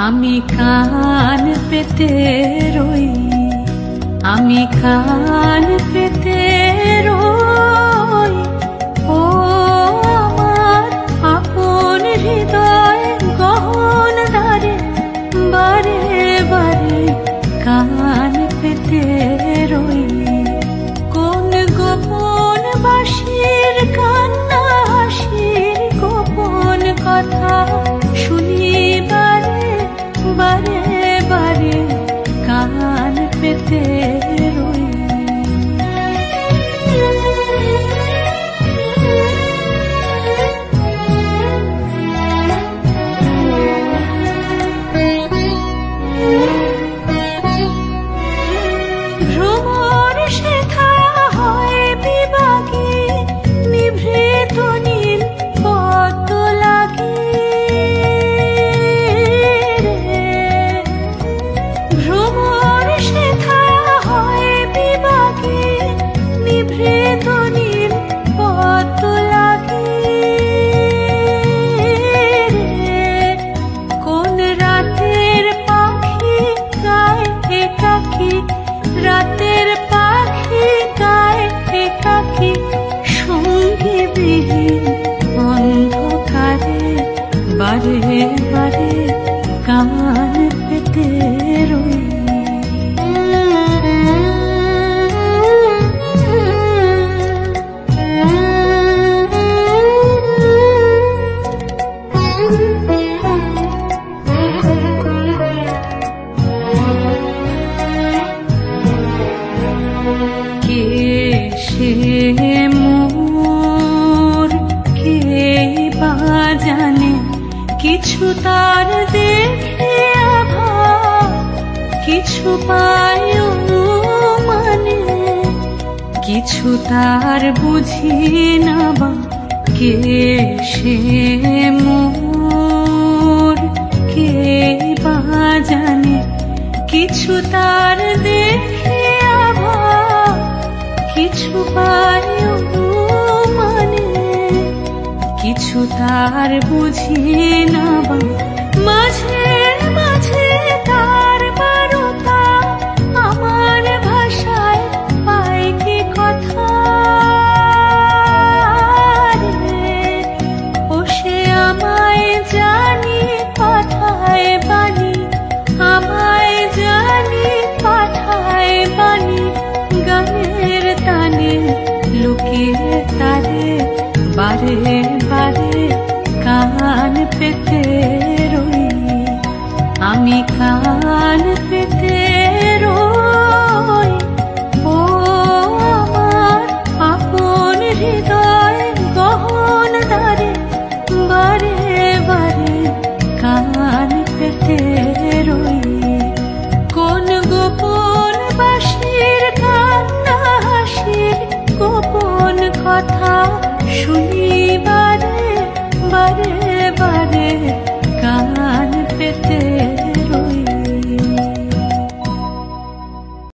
আমি কান পেতে রই, আমি কান পেতে রই। ও আমার আপন হৃদয় গহন দ্বারে, বারে বারে কান পেতে রই। কোন গোপন বাঁশির কান্না হাসির গোপন কথা শুনি বারে বারে বারে কান পেতে রই। ভ্রমর শেখা হয় বিভাগী, নিভৃত নীল পদ্ম লাগি রে। ভ্রমর শেখা হয় বিভাগী, নিভৃত নীল পদ্ম লাগি রে। কোন রাতের পাখি গায় একাকী, রাতের পাখি গায় একাকী সঙ্গী বিহীন অন্ধকারে, বারে বারে কান পেতে রই। কে সে মোর, কে বা জানে কিছু তার দেখে আভাস, কিছু পায় মানে, কিছু তার বুঝি না বা। কে সে মোর, কে বা জানে কিছু তার দেখে আভাস, কিছু পায় মানে, কিছু তার বুঝি না বা। মাঝে মাঝে তার বারতা আমার ভাষায় পায় কি কথা রে। ও সে আমায় জানি পাঠায় বাণী, আমায় জানি পাঠায় বাণী। গানের তানে লুকিয়ে তারে বারে বারে কান পেতে রই, আমি কান পেতে রই। ও আমার আপন হৃদয় গহন দ্বারে, বারে বারে কান পেতে রই। কোন গোপন বাঁশির কান্না হাসির গোপন কথা শুনি বারে বারে বারে কান পেতে